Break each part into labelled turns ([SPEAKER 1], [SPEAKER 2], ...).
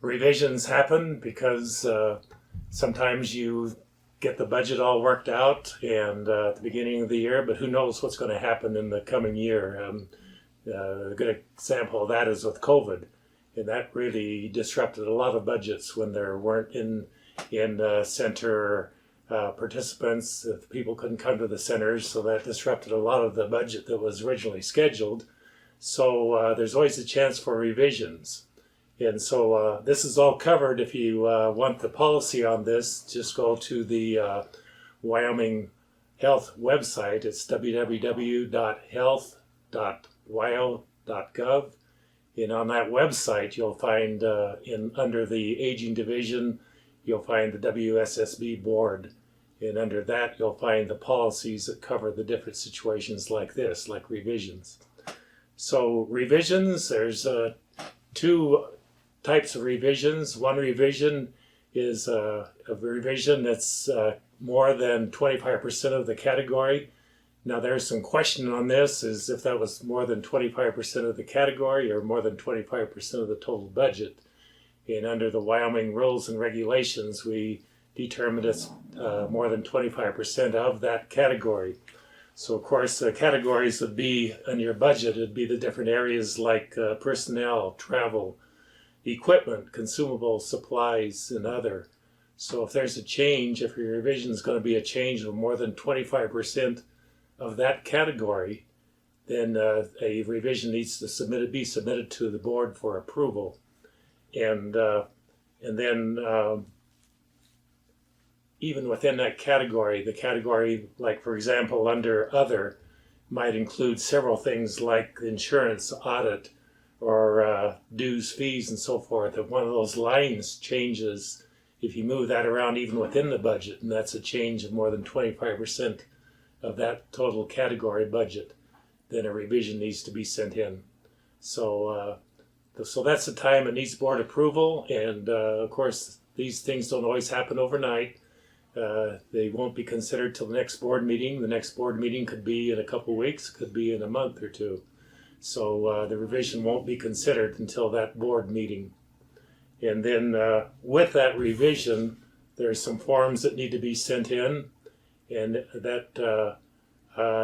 [SPEAKER 1] Revisions happen because sometimes you get the budget all worked out and at the beginning of the year, but who knows what's going to happen in the coming year. A good example of that is with COVID, and that really disrupted a lot of budgets when there weren't in center participants. People couldn't come to the centers, so that disrupted a lot of the budget that was originally scheduled. So there's always a chance for revisions. And so this is all covered. If you want the policy on this, just go to the Wyoming Health website. It's www.health.wyo.gov. And on that website, you'll find under the Aging Division, you'll find the WSSB board. And under that, you'll find the policies that cover the different situations like this, like revisions. So revisions, there's two types of revisions. One revision is a revision that's more than 25% of the category. Now there's some question on this, is if that was more than 25% of the category or more than 25% of the total budget. And under the Wyoming rules and regulations, we determined it's more than 25% of that category. So of course the categories would be on your budget, it'd be the different areas like personnel, travel, equipment, consumables, supplies, and other. So if there's a change, if your revision is going to be a change of more than 25% of that category, then a revision needs to be submitted to the board for approval. And then even within that category, the category, like for example, under other, might include several things like insurance, audit, or dues, fees, and so forth. If one of those lines changes, if you move that around even within the budget, and that's a change of more than 25% of that total category budget, then a revision needs to be sent in. So that's the time it needs board approval, and of course, these things don't always happen overnight. They won't be considered till the next board meeting. The next board meeting could be in a couple weeks, could be in a month or two. So the revision won't be considered until that board meeting. And then with that revision, there's some forms that need to be sent in, and that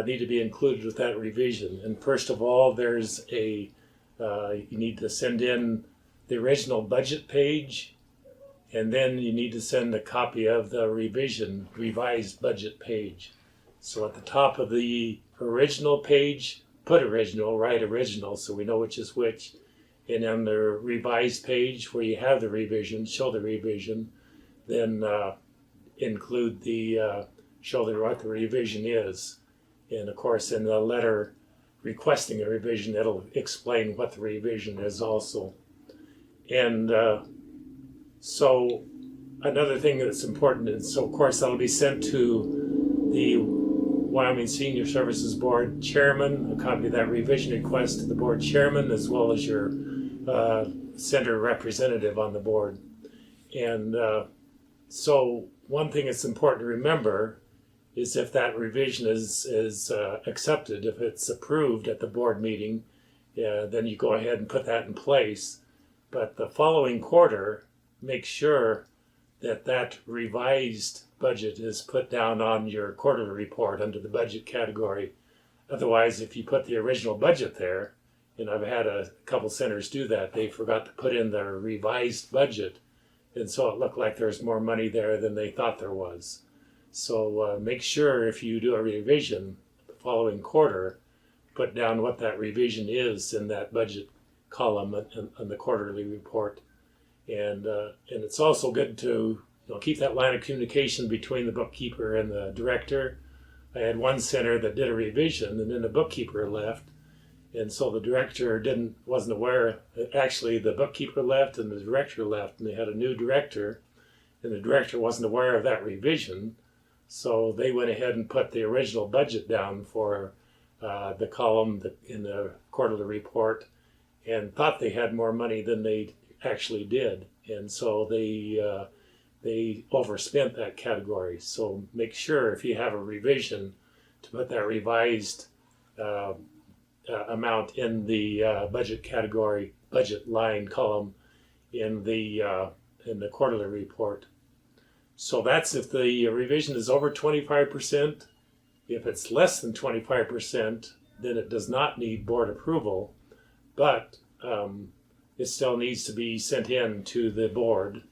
[SPEAKER 1] need to be included with that revision. And first of all, there's you need to send in the original budget page, and then you need to send a copy of the revised budget page. So at the top of the original page, put original, write original, so we know which is which. And on the revised page where you have the revision, show the revision, then include show what the revision is. And of course, in the letter requesting a revision, it'll explain what the revision is also. And so another thing that's important, and so of course that'll be sent to the Wyoming Senior Services Board Chairman, a copy of that revision request to the board chairman, as well as your center representative on the board. And so one thing that's important to remember is if that revision is accepted, if it's approved at the board meeting, then you go ahead and put that in place. But the following quarter, make sure that revised budget is put down on your quarterly report under the budget category. Otherwise, if you put the original budget there, and I've had a couple centers do that, they forgot to put in their revised budget, and so it looked like there's more money there than they thought there was. So make sure if you do a revision the following quarter, put down what that revision is in that budget column on the quarterly report. And it's also good to keep that line of communication between the bookkeeper and the director. I had one center that did a revision, and then the bookkeeper left, and so the director wasn't aware. Actually, the bookkeeper left and the director left, and they had a new director, and the director wasn't aware of that revision. So they went ahead and put the original budget down for the column in the quarterly report, and thought they had more money than they actually did, and so they overspent that category. So make sure if you have a revision to put that revised amount in the budget category, budget line column in the quarterly report. So that's if the revision is over 25%. If it's less than 25%, then it does not need board approval, but it still needs to be sent in to the board.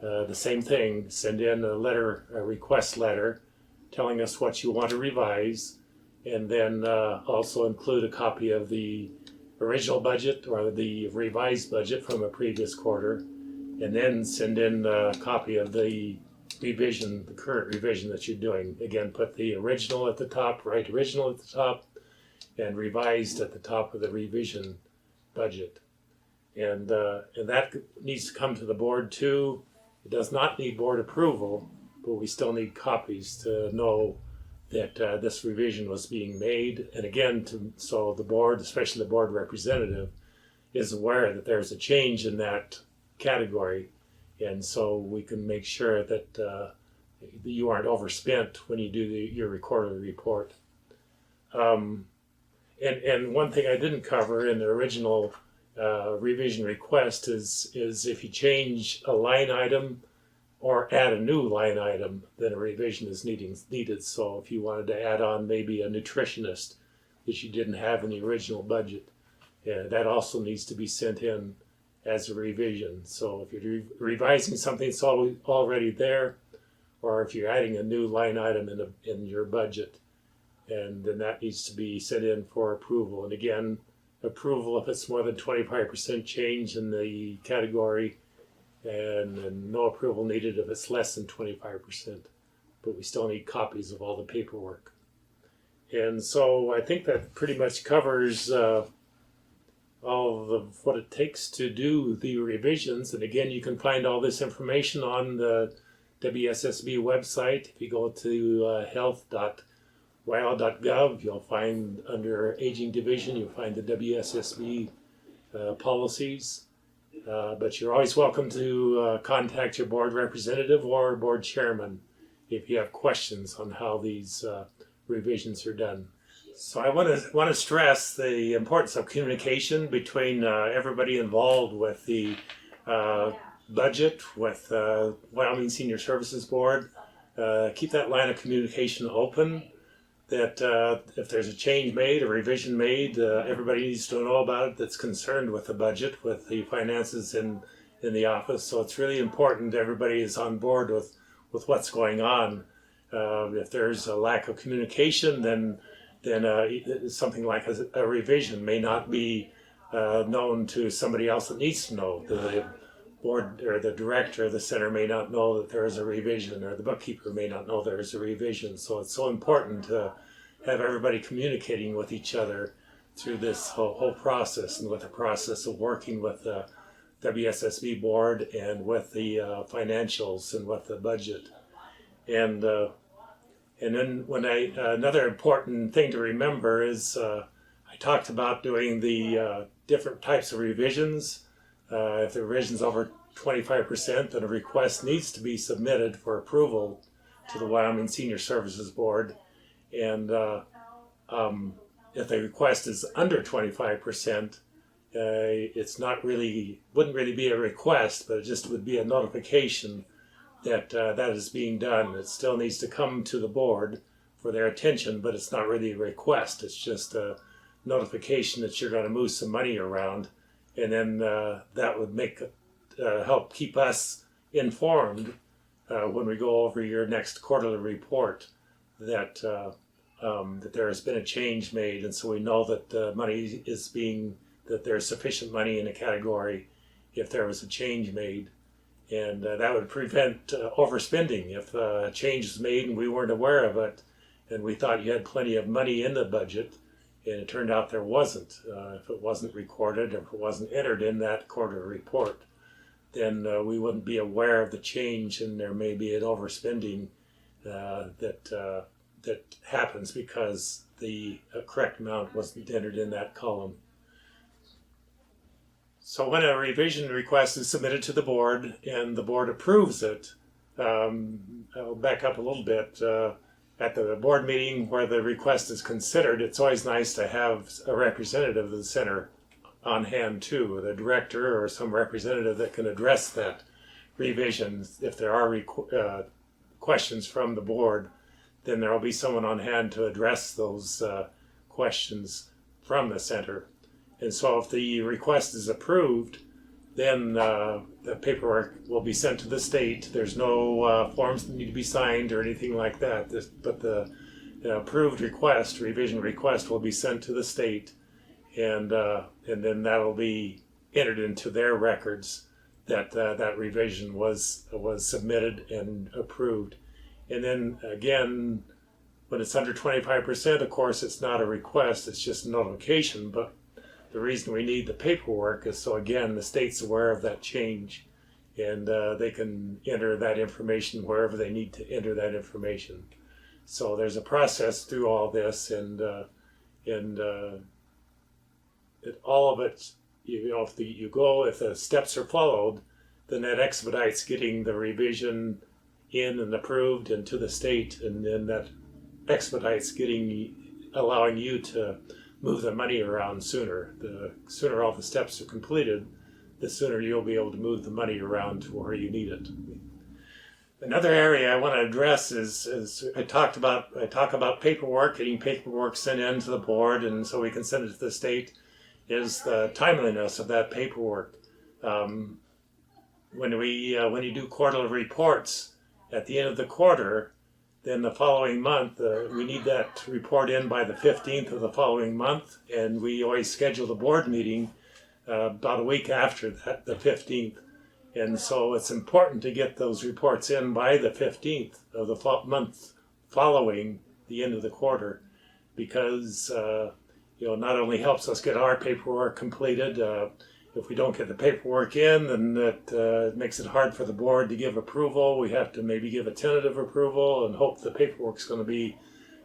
[SPEAKER 1] The same thing, send in a request letter telling us what you want to revise, and then also include a copy of the original budget or the revised budget from a previous quarter, and then send in a copy of the revision, the current revision that you're doing. Again, put the original at the top, write original at the top, and revised at the top of the revision budget. And that needs to come to the board too. It does not need board approval, but we still need copies to know that this revision was being made. And again, so the board, especially the board representative, is aware that there's a change in that category. And so we can make sure that you aren't overspent when you do your quarterly report. And one thing I didn't cover in the original revision request is if you change a line item or add a new line item, then a revision is needed. So if you wanted to add on maybe a nutritionist that you didn't have in the original budget, that also needs to be sent in as a revision. So if you're revising something that's already there, or if you're adding a new line item in your budget, and then that needs to be sent in for approval. And again, approval if it's more than 25% change in the category, and no approval needed if it's less than 25%. But we still need copies of all the paperwork. And so I think that pretty much covers all of what it takes to do the revisions. And again, you can find all this information on the WSSB website. If you go to health.wyl.gov, you'll find under Aging Division, you'll find the WSSB policies. But you're always welcome to contact your board representative or board chairman if you have questions on how these revisions are done. So I want to stress the importance of communication between everybody involved with the budget, with Wyoming Senior Services Board. Keep that line of communication open. That if there's a change made, a revision made, everybody needs to know about it that's concerned with the budget, with the finances in the office. So it's really important everybody is on board with what's going on. If there's a lack of communication, then something like a revision may not be known to somebody else that needs to know. The board or the director of the center may not know that there is a revision, or the bookkeeper may not know there is a revision. So it's so important to have everybody communicating with each other through this whole process, and with the process of working with the WSSB board and with the financials and with the budget. And then another important thing to remember is I talked about doing the different types of revisions. If the revision's over 25%, then a request needs to be submitted for approval to the Wyoming Senior Services Board. And if the request is under 25%, wouldn't really be a request, but it just would be a notification that that is being done. It still needs to come to the board for their attention, but it's not really a request. It's just a notification that you're going to move some money around, and then that would help keep us informed when we go over your next quarterly report that there has been a change made, and so we know that that there's sufficient money in a category if there was a change made. And that would prevent overspending. If a change was made and we weren't aware of it, and we thought you had plenty of money in the budget, and it turned out there wasn't, if it wasn't recorded, or if it wasn't entered in that quarterly report, then we wouldn't be aware of the change, and there may be an overspending that happens because the correct amount wasn't entered in that column. So when a revision request is submitted to the board and the board approves it, I'll back up a little bit. At the board meeting where the request is considered, it's always nice to have a representative of the center on hand too, the director or some representative that can address that revision. If there are questions from the board, then there will be someone on hand to address those questions from the center. And so if the request is approved, then the paperwork will be sent to the state. There's no forms that need to be signed or anything like that. But the approved request, revision request, will be sent to the state, and then that'll be entered into their records that that revision was submitted and approved. And then again, when it's under 25%, of course, it's not a request; it's just a notification. But the reason we need the paperwork is so, again, the state's aware of that change, and they can enter that information wherever they need to enter that information. So there's a process through all this, and all of it, if the steps are followed, then that expedites getting the revision in and approved and to the state, and then that expedites allowing you to move the money around sooner. The sooner all the steps are completed, the sooner you'll be able to move the money around to where you need it. Another area I want to address is I talk about paperwork, getting paperwork sent in to the board, and so we can send it to the state, is the timeliness of that paperwork. When you do quarterly reports at the end of the quarter, then the following month, we need that report in by the 15th of the following month, and we always schedule the board meeting about a week after that, the 15th. And so it's important to get those reports in by the 15th of the month following the end of the quarter, because not only helps us get our paperwork completed. If we don't get the paperwork in, then it makes it hard for the board to give approval. We have to maybe give a tentative approval and hope the paperwork's going to be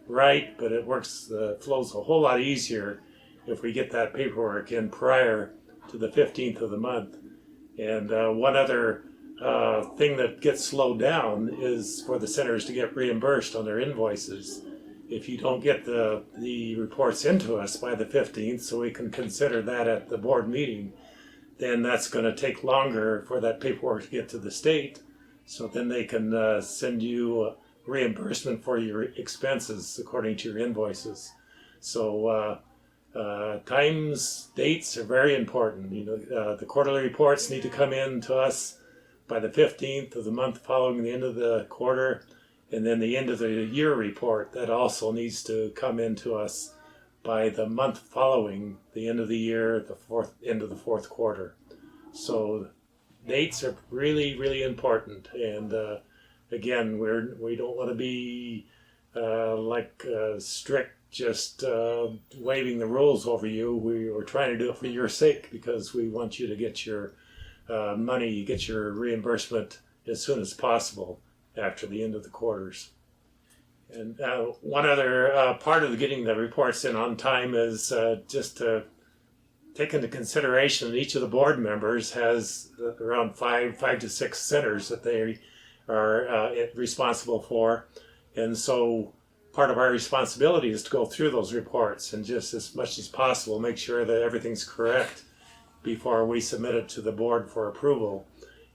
[SPEAKER 1] right, but it flows a whole lot easier if we get that paperwork in prior to the 15th of the month. And one other thing that gets slowed down is for the centers to get reimbursed on their invoices. If you don't get the reports into us by the 15th, so we can consider that at the board meeting, then that's going to take longer for that paperwork to get to the state. So then they can send you reimbursement for your expenses according to your invoices. So dates are very important. The quarterly reports need to come in to us by the 15th of the month following the end of the quarter, and then the end of the year report that also needs to come in to us by the month following the end of the year, end of the fourth quarter. So dates are really, really important. And again, we don't want to be strict, just waiving the rules over you. We're trying to do it for your sake, because we want you to get your money, get your reimbursement as soon as possible after the end of the quarters. And one other part of getting the reports in on time is just to take into consideration that each of the board members has around five to six centers that they are responsible for. And so part of our responsibility is to go through those reports and just as much as possible make sure that everything's correct before we submit it to the board for approval.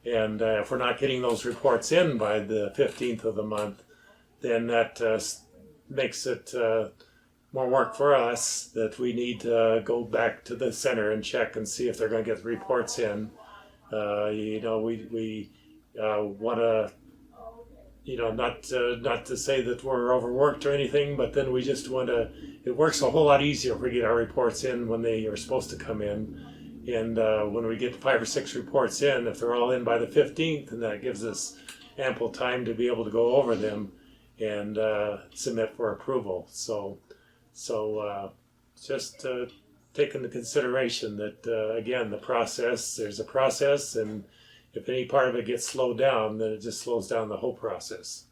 [SPEAKER 1] And if we're not getting those reports in by the 15th of the month, then that makes it more work for us, that we need to go back to the center and check and see if they're going to get the reports in. We want to, not to say that we're overworked or anything, but then we just want to, it works a whole lot easier if we get our reports in when they are supposed to come in. And when we get 5 or 6 reports in, if they're all in by the 15th, then that gives us ample time to be able to go over them and submit for approval. So just take into consideration that, again, there's a process, and if any part of it gets slowed down, then it just slows down the whole process.